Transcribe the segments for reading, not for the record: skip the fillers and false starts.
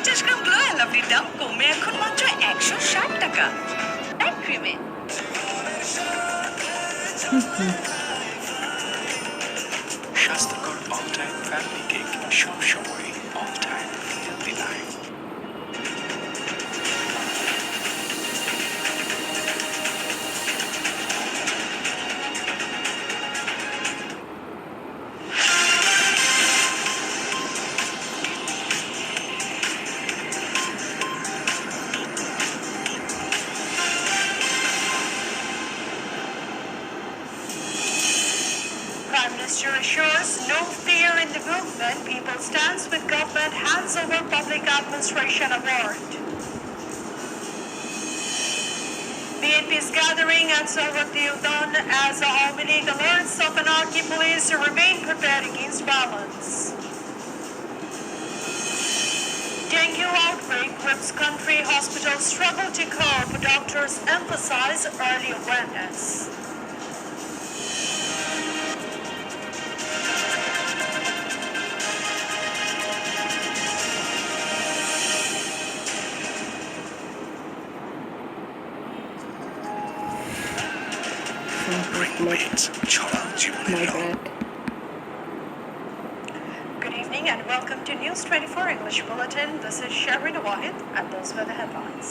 50 gram glow and লাভলির দাম কমে এখন মাত্র 160 টাকা। এক ক্রিমে স্বাস্থ্যকর অল টাইম ফ্যামিলি কেক, সবসময় all time healthy life. Prime Minister assures no fear in the movement. People stands with government hands over public administration award. BNP's gathering at Sohratyudan as the Awami League alerts of anarchy police to remain prepared against violence. Dengue outbreak grips country, hospitals struggle to cope. Doctors emphasize early awareness. Good evening and welcome to News24 English Bulletin. This is Sharina Wahid and those were the headlines.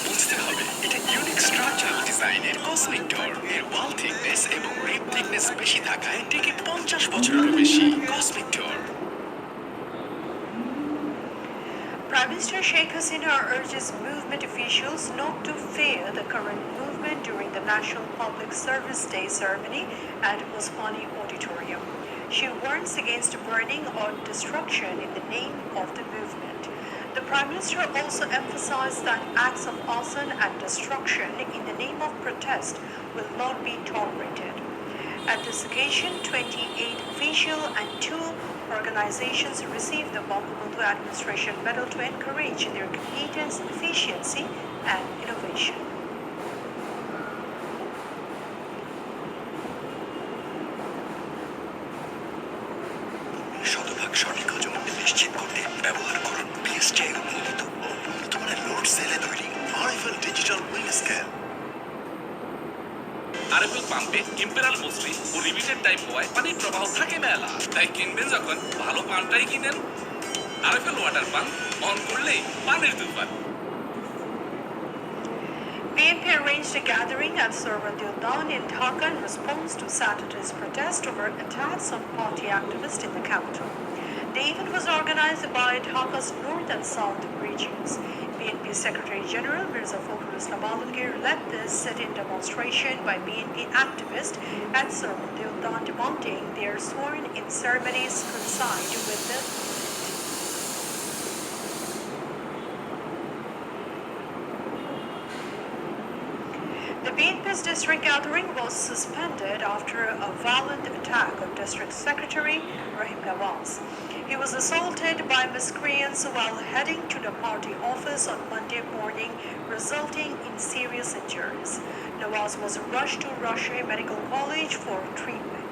বুঝতে হবে এটা unique structural ডিজাইনের cosmic ডোর। এর ওয়াল thickness এবং রিপ thickness বেশি থাকায় টিকে 50 বছরেরও বেশি। Cosmic door. Prime Minister Sheikh Hasina urges movement officials not to fear the current movement during the National Public Service Day ceremony at Osmani Auditorium. She warns against burning or destruction in the name of the movement. The Prime Minister also emphasized that acts of arson and destruction in the name of protest will not be tolerated. At this occasion, 28 official and 2 organizations received the Bangabandhu Administration Medal to encourage their competence, efficiency, and innovation. শতভাগ সঠিক ওজন নিশ্চিত করতে ব্যবহার করুন PST অনুমোদিত ও উন্নত মানের লোড সেলে তৈরি RFL digital wing scale. RFL পাম্পে ইম্পেরিয়াল মসৃণ ও রিমিটেড টাইপ হওয়ায় পানির প্রবাহ থাকে মেলা। তাই কিনবেন যখন ভালো পাম্পটাই কিনেন। আরএফএল ওয়াটার পাম্প অন করলেই পানির তুফান। BNP arranged a gathering at Sohratyudan in Dhaka in response to Saturday's protest over attacks on party activists in the capital. The event was organized by Dhaka's north and south regions. BNP Secretary General Mirza Fakhrul Islam Alamgir led this sit-in demonstration by BNP activists at Sohratyudan demanding their sworn-in ceremonies coincide with the The BNP's district gathering was suspended after a violent attack on District Secretary Rahim Nawaz. He was assaulted by miscreants while heading to the party office on Monday morning, resulting in serious injuries. Nawaz was rushed to Rajshahi Medical College for treatment.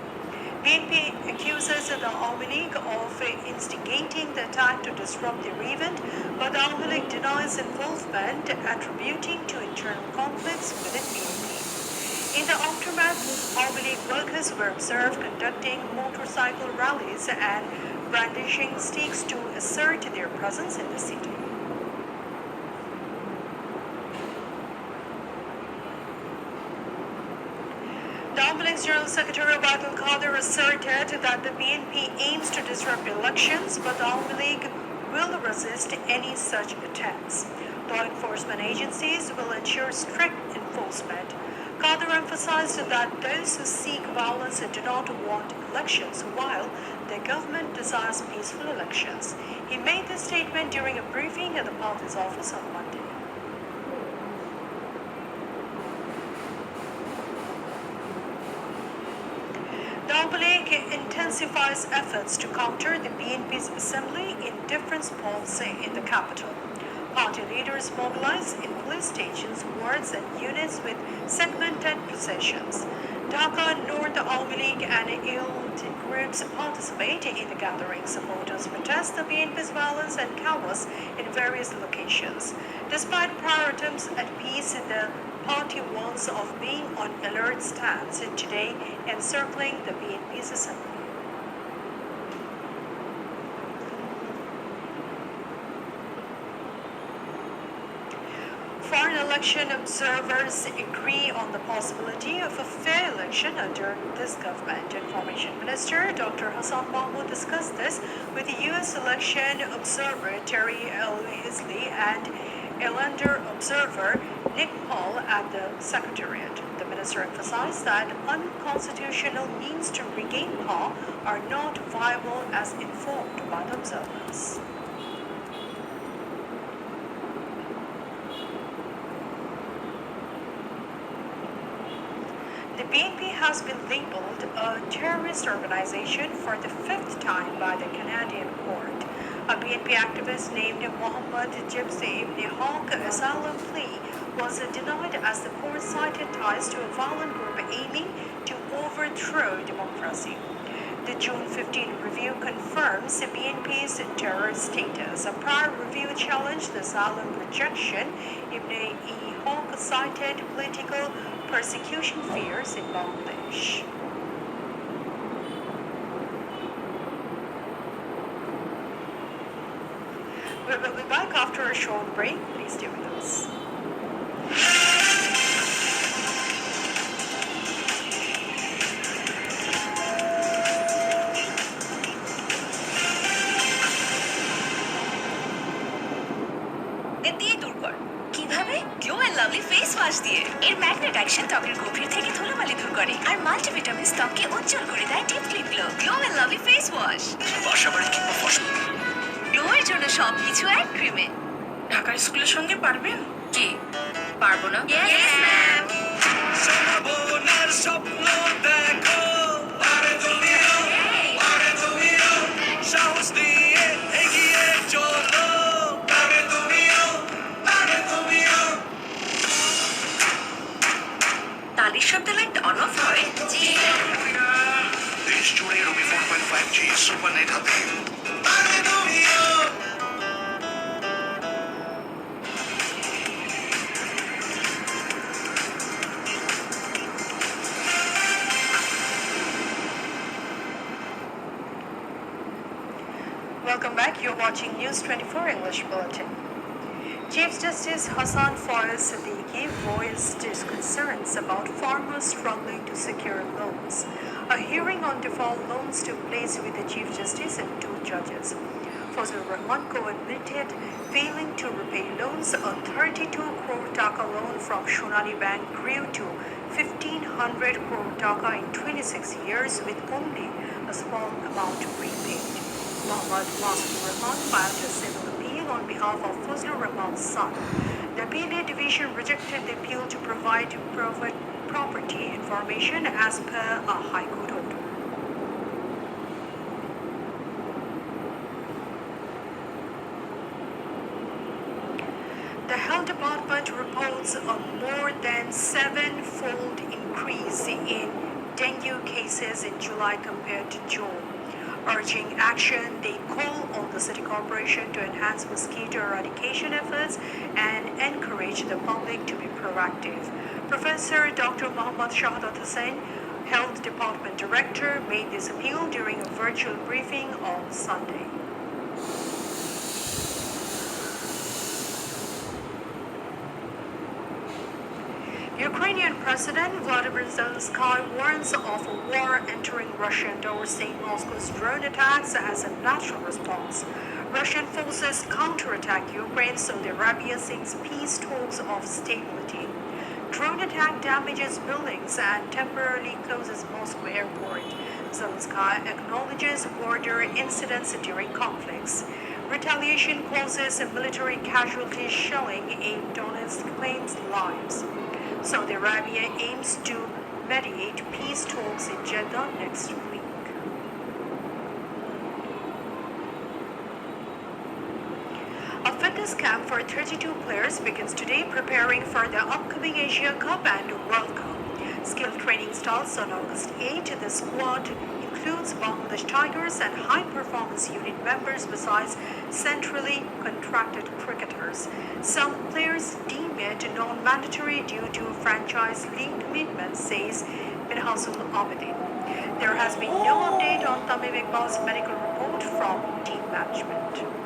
BNP accuses the Awami League of instigating the attack to disrupt their event, but the Awami League denies involvement, attributing to internal conflicts within BNP. In the aftermath, Awami League workers were observed conducting motorcycle rallies and brandishing sticks to assert their presence in the city. The Awami League's General Secretary Abdul Qadir asserted that the BNP aims to disrupt elections, but the Awami League will resist any such attempts. Law enforcement agencies will ensure strict enforcement. Qadir emphasized that those who seek violence do not want elections, while the government desires peaceful elections. He made this statement during a briefing at the party's office on Monday. The Awami League intensifies efforts to counter the BNP's assembly in different spots in the capital. Party leaders mobilize in police stations, wards, and units with segmented positions. Dhaka, North Awami League and ILD groups participate in the gathering. Supporters protest the BNP's violence and chaos in various locations. Despite prior attempts at peace, the party warns of being on alert stance today encircling the BNP's assembly. Foreign election observers agree on the possibility of a fair election under this government. Information Minister Dr. Hassan Mahmoud discussed this with the U.S. election observer Terry L. Hisley and Elander observer Nick Paul at the Secretariat. The minister emphasized that unconstitutional means to regain power are not viable as informed by the observers. The BNP has been labeled a terrorist organization for the fifth time by the Canadian court. A BNP activist named Mohammed Jibsi Ibn Haq asylum plea was denied as the court cited ties to a violent group aiming to overthrow democracy. The June 15 review confirms the BNP's terror status. A prior review challenged the asylum rejection. Ibn Haq cited political persecution fears in Bangladesh. We will be back after a short break. Please stay with us. কিভাবে glow and lovely face wash দিয়ে এর magnet action ত্বকের গভীর থেকে ধুলোবালি দূর করে আর multivitamin ত্বককে উজ্জ্বল করে দেয় deep clean glow glow and lovely face wash বাসাবাড়ি কিংবা ফসল গ্লো এর জন্য সবকিছু এক ক্রিমে ঢাকার স্কুলের সঙ্গে পারবেন কি পারবো না ইয়েস ম্যাম সম্ভাবনার স্বপ্ন দেখো পারে তুমিও সাহস দিয়ে এগিয়ে চলো পারে তুমিও তালির শব্দ লাইট অন অফ হয় জি দেশ জুড়ে রবি 4.5G সুপার নেট হাতে পারে তুমিও Welcome back. You're watching News 24 English Bulletin. Chief Justice Hassan Faiz Siddiqui voiced his concerns about farmers struggling to secure loans. A hearing on default loans took place with the Chief Justice and two judges. Fazlur Rahman co-admitted failing to repay loans. A 32 crore taka loan from Shonali Bank grew to 1,500 crore taka in 26 years with only a small amount repaid. Mohammad Masud Rahman filed a civil appeal on behalf of Fazlur Rahman's son. The appellate division rejected the appeal to provide property information as per a High Court order. The Health Department reports a more than 7-fold increase in dengue cases in July compared to June. Urging action, they call on the city corporation to enhance mosquito eradication efforts and encourage the public to be proactive. Professor Dr. Muhammad Shahadat Hussain, Health Department Director, made this appeal during a virtual briefing on Sunday. Ukrainian President Vladimir Zelensky warns of a war entering Russian doors, saying Moscow's drone attacks as a natural response. Russian forces counterattack Ukraine, Saudi Arabia seeks peace talks of stability. Drone attack damages buildings and temporarily closes Moscow airport. Zelensky acknowledges border incidents during conflicts. Retaliation causes military casualties, shelling in Donetsk claims lives. Saudi Arabia aims to mediate peace talks in Jeddah next week. A fitness camp for 32 players begins today, preparing for the upcoming Asia Cup and World Cup. Skill training starts on August 8. The squad includes Bangladesh Tigers and high-performance unit members besides centrally contracted cricketers. Some players deem it non-mandatory due to franchise league commitments, says Minhazul Abedin. There has been no update on Tamim Iqbal's medical report from team management.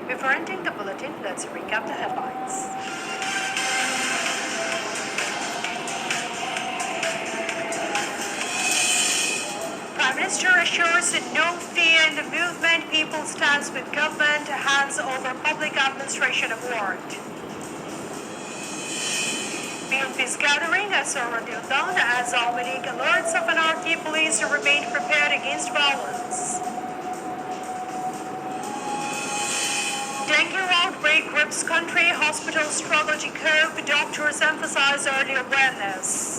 Before ending the bulletin, let's recap the headlines. Prime Minister assures no fear in the movement. People stands with government, hands over public administration award. BNP's gathering at Sorodildan as Almanic alerts of anarchy. Police remain prepared against violence. Dengue outbreak grips country. Hospitals struggle to cope. Doctors emphasize early awareness.